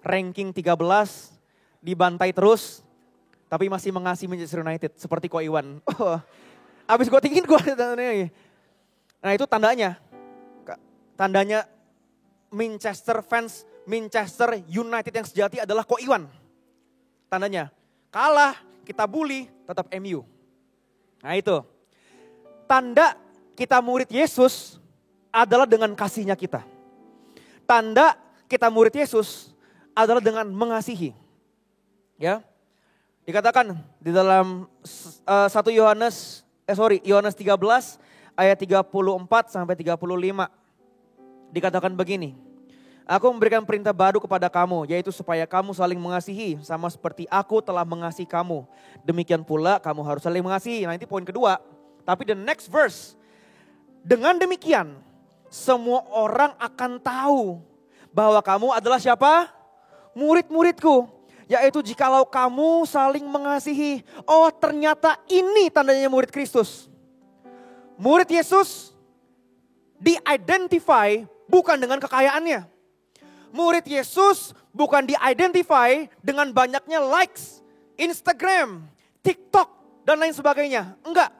ranking 13, dibantai terus, tapi masih mengasihi Manchester United seperti Ko Iwan. Abis gue tinggiin gue tandanya. Nah itu tandanya. Tandanya fans Manchester United yang sejati adalah Ko Iwan. Tandanya. Kalah, kita bully, tetap MU. Nah itu. Tanda kita murid Yesus adalah dengan kasihnya kita. Tanda kita murid Yesus adalah dengan mengasihi. Ya. Dikatakan di dalam Yohanes 13 ayat 34 sampai 35. Dikatakan begini. Aku memberikan perintah baru kepada kamu, yaitu supaya kamu saling mengasihi sama seperti aku telah mengasihi kamu. Demikian pula kamu harus saling mengasihi. Nah ini poin kedua. Tapi the next verse, dengan demikian semua orang akan tahu bahwa kamu adalah siapa? Murid-muridku. Yaitu jikalau kamu saling mengasihi. Oh ternyata ini tandanya murid Kristus. Murid Yesus di-identify bukan dengan kekayaannya. Murid Yesus bukan di-identify dengan banyaknya likes, Instagram, TikTok, dan lain sebagainya. Enggak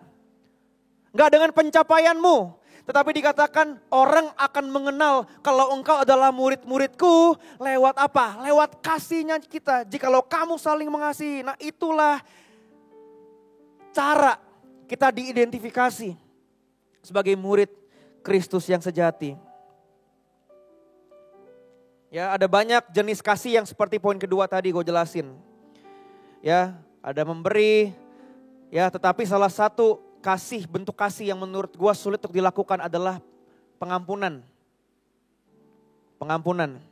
dengan pencapaianmu. Tetapi dikatakan orang akan mengenal kalau engkau adalah murid-muridku lewat apa? Lewat kasihnya kita. Jikalau kamu saling mengasihi. Nah itulah cara kita diidentifikasi sebagai murid Kristus yang sejati. Ya, ada banyak jenis kasih yang seperti poin kedua tadi gue jelasin. Ya, ada memberi. Ya, tetapi salah satu bentuk kasih yang menurut gue sulit untuk dilakukan adalah pengampunan. Pengampunan.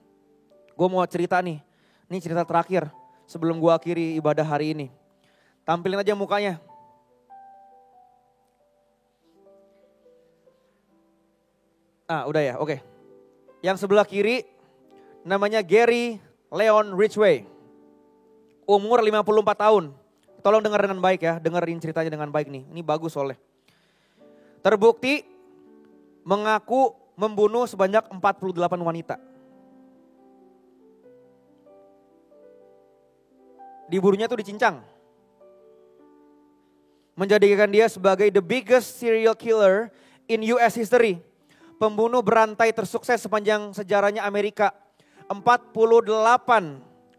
Gue mau cerita nih. Ini cerita terakhir sebelum gue akhiri ibadah hari ini. Tampilin aja mukanya. Udah ya, oke. Yang sebelah kiri namanya Gary Leon Ridgway. Umur 54 tahun. Tolong dengar dengan baik ya, dengerin ceritanya dengan baik nih. Ini bagus soalnya. Terbukti mengaku membunuh sebanyak 48 wanita. Dibunuhnya tuh dicincang. Menjadikan dia sebagai the biggest serial killer in US history. Pembunuh berantai tersukses sepanjang sejarahnya Amerika. 48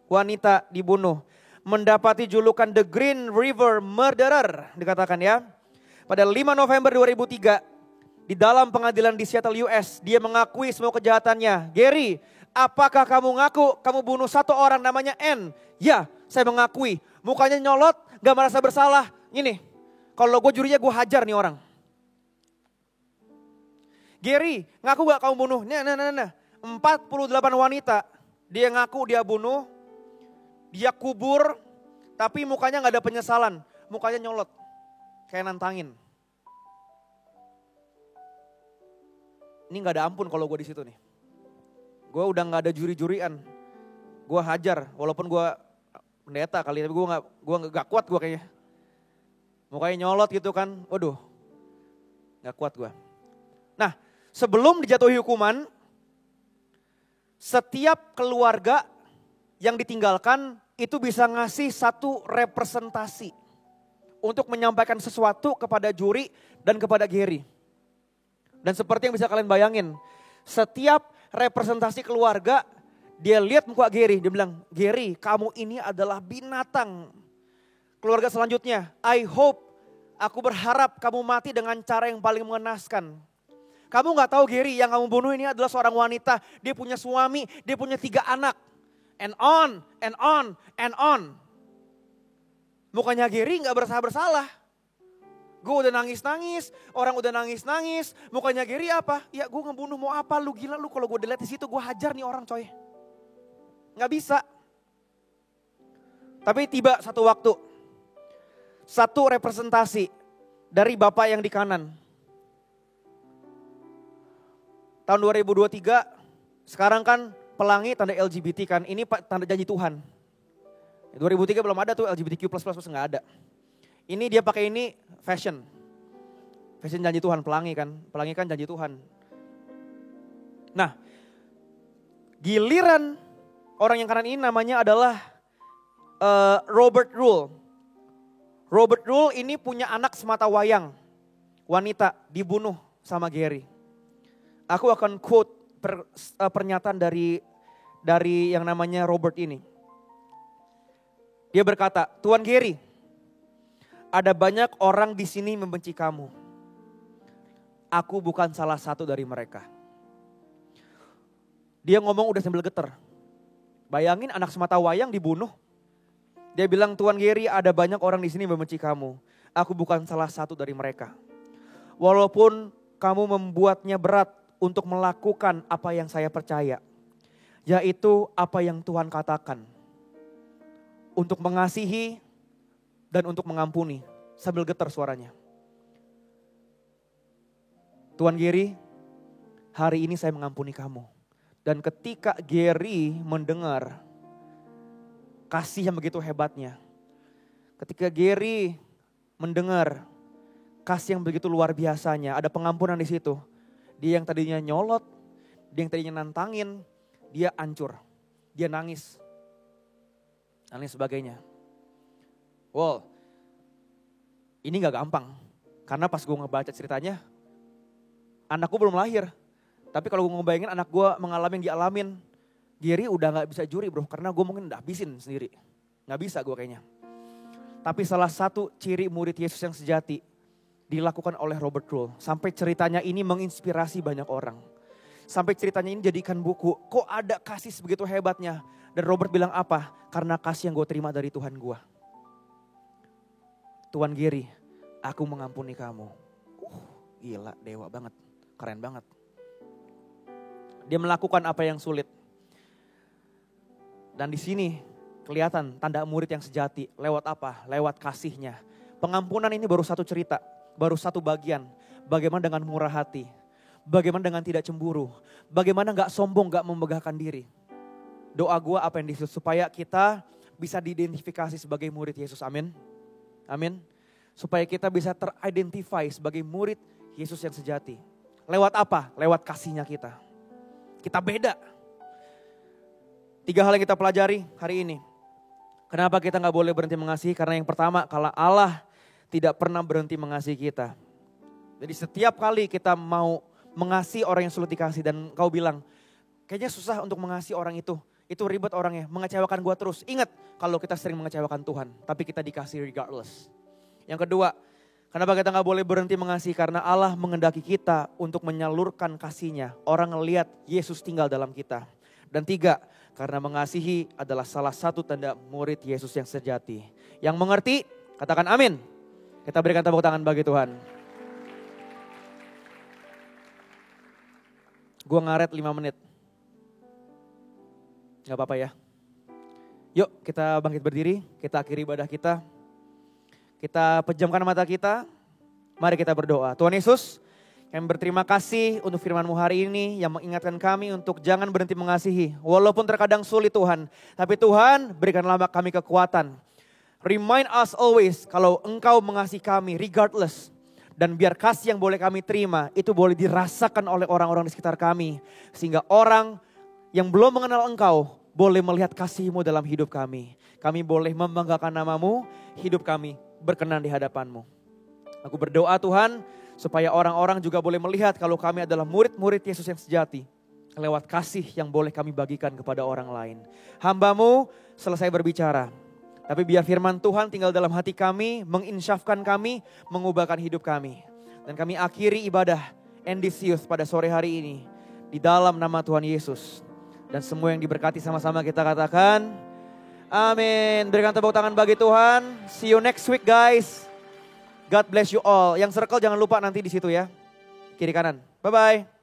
wanita dibunuh. Mendapati julukan The Green River Murderer dikatakan ya. Pada 5 November 2003 di dalam pengadilan di Seattle US dia mengakui semua kejahatannya. Gary, apakah kamu ngaku kamu bunuh satu orang namanya N? Ya, saya mengakui. Mukanya nyolot, gak merasa bersalah. Ini, kalau gue jurinya gue hajar nih orang. Gary, ngaku gak kamu bunuh? Nah. 48 wanita dia ngaku dia bunuh. Dia kubur, tapi mukanya gak ada penyesalan. Mukanya nyolot, kayak nantangin. Ini gak ada ampun kalau gue di situ nih. Gue udah gak ada juri-jurian. Gue hajar, walaupun gue pendeta kali, tapi gue gak kuat gue kayaknya. Mukanya nyolot gitu kan, waduh, gak kuat gue. Nah, sebelum dijatuhi hukuman, setiap keluarga yang ditinggalkan itu bisa ngasih satu representasi untuk menyampaikan sesuatu kepada juri dan kepada Gary. Dan seperti yang bisa kalian bayangin, setiap representasi keluarga dia lihat muka Gary, dia bilang, Gary kamu ini adalah binatang. Keluarga selanjutnya, I hope, aku berharap kamu mati dengan cara yang paling mengenaskan. Kamu gak tahu Gary yang kamu bunuh ini adalah seorang wanita, dia punya suami, dia punya 3 anak. And on, and on, and on. Mukanya Gary gak bersalah. Gue udah nangis-nangis, orang udah nangis-nangis. Mukanya Gary apa? Ya gue ngebunuh mau apa, lu gila lu kalau gue dilihat di situ gue hajar nih orang coy. Gak bisa. Tapi tiba satu waktu. Satu representasi dari bapak yang di kanan. Tahun 2023, sekarang kan pelangi tanda LGBT kan, ini tanda janji Tuhan. 2003 belum ada tuh LGBTQ++ nggak ada. Ini dia pakai ini fashion janji Tuhan, pelangi kan janji Tuhan. Nah, giliran orang yang kanan ini namanya adalah Robert Rule. Robert Rule ini punya anak semata wayang, wanita dibunuh sama Gary. Aku akan quote pernyataan dari yang namanya Robert ini. Dia berkata, Tuan Gary, ada banyak orang di sini membenci kamu. Aku bukan salah satu dari mereka. Dia ngomong udah sambil getar. Bayangin anak semata wayang dibunuh. Dia bilang, Tuan Gary, ada banyak orang di sini membenci kamu. Aku bukan salah satu dari mereka. Walaupun kamu membuatnya berat untuk melakukan apa yang saya percaya. Yaitu apa yang Tuhan katakan. Untuk mengasihi dan untuk mengampuni. Sambil getar suaranya. Tuan Gary, hari ini saya mengampuni kamu. Dan ketika Gary mendengar kasih yang begitu hebatnya, ketika Gary mendengar kasih yang begitu luar biasanya, ada pengampunan di situ. Dia yang tadinya nyolot, dia yang tadinya nantangin, dia hancur, dia nangis. Dan lain sebagainya. Wow, ini gak gampang. Karena pas gue ngebaca ceritanya, anakku belum lahir. Tapi kalau gue ngebayangin anak gue mengalami yang dialamin, Gary udah gak bisa juri bro. Karena gue mungkin udah habisin sendiri. Gak bisa gue kayaknya. Tapi salah satu ciri murid Yesus yang sejati dilakukan oleh Robert Krull. Sampai ceritanya ini menginspirasi banyak orang. Sampai ceritanya ini jadikan buku. Kok ada kasih sebegitu hebatnya? Dan Robert bilang apa? Karena kasih yang gue terima dari Tuhan gue. Tuan Gary, aku mengampuni kamu. Gila, dewa banget. Keren banget. Dia melakukan apa yang sulit. Dan di sini kelihatan tanda murid yang sejati. Lewat apa? Lewat kasihnya. Pengampunan ini baru satu cerita. Baru satu bagian. Bagaimana dengan murah hati. Bagaimana dengan tidak cemburu. Bagaimana gak sombong, gak memegahkan diri. Doa gue apa yang disuruh supaya kita bisa diidentifikasi sebagai murid Yesus. Amin. Amin. Supaya kita bisa teridentifikasi sebagai murid Yesus yang sejati. Lewat apa? Lewat kasihnya kita. Kita beda. 3 hal yang kita pelajari hari ini. Kenapa kita gak boleh berhenti mengasihi? Karena yang pertama, kalau Allah tidak pernah berhenti mengasihi kita. Jadi setiap kali kita mau mengasihi orang yang sulit dikasih dan kau bilang, kayaknya susah untuk mengasihi orang itu ribet orangnya, mengecewakan gua terus. Ingat, kalau kita sering mengecewakan Tuhan, tapi kita dikasih regardless. Yang kedua, kenapa kita gak boleh berhenti mengasihi? Karena Allah mengendaki kita untuk menyalurkan kasihnya. Orang ngelihat Yesus tinggal dalam kita. Dan 3, karena mengasihi adalah salah satu tanda murid Yesus yang sejati. Yang mengerti, katakan amin. Kita berikan tepuk tangan bagi Tuhan. Gua ngaret 5 menit. Gak apa-apa ya. Yuk kita bangkit berdiri, kita akhiri ibadah kita. Kita pejamkan mata kita, mari kita berdoa. Tuhan Yesus, kami berterima kasih untuk firman-Mu hari ini yang mengingatkan kami untuk jangan berhenti mengasihi. Walaupun terkadang sulit Tuhan, tapi Tuhan berikanlah kami kekuatan. Remind us always kalau Engkau mengasihi kami regardless. Dan biar kasih yang boleh kami terima itu boleh dirasakan oleh orang-orang di sekitar kami. Sehingga orang yang belum mengenal Engkau boleh melihat kasih-Mu dalam hidup kami. Kami boleh membanggakan nama-Mu, hidup kami berkenan di hadapan-Mu. Aku berdoa Tuhan supaya orang-orang juga boleh melihat kalau kami adalah murid-murid Yesus yang sejati. Lewat kasih yang boleh kami bagikan kepada orang lain. Hamba-Mu selesai berbicara. Tapi biar firman Tuhan tinggal dalam hati kami, menginsyafkan kami, mengubahkan hidup kami. Dan kami akhiri ibadah Endisius pada sore hari ini. Di dalam nama Tuhan Yesus. Dan semua yang diberkati sama-sama kita katakan, amin. Berikan tepuk tangan bagi Tuhan. See you next week guys. God bless you all. Yang circle jangan lupa nanti di situ ya. Kiri kanan. Bye-bye.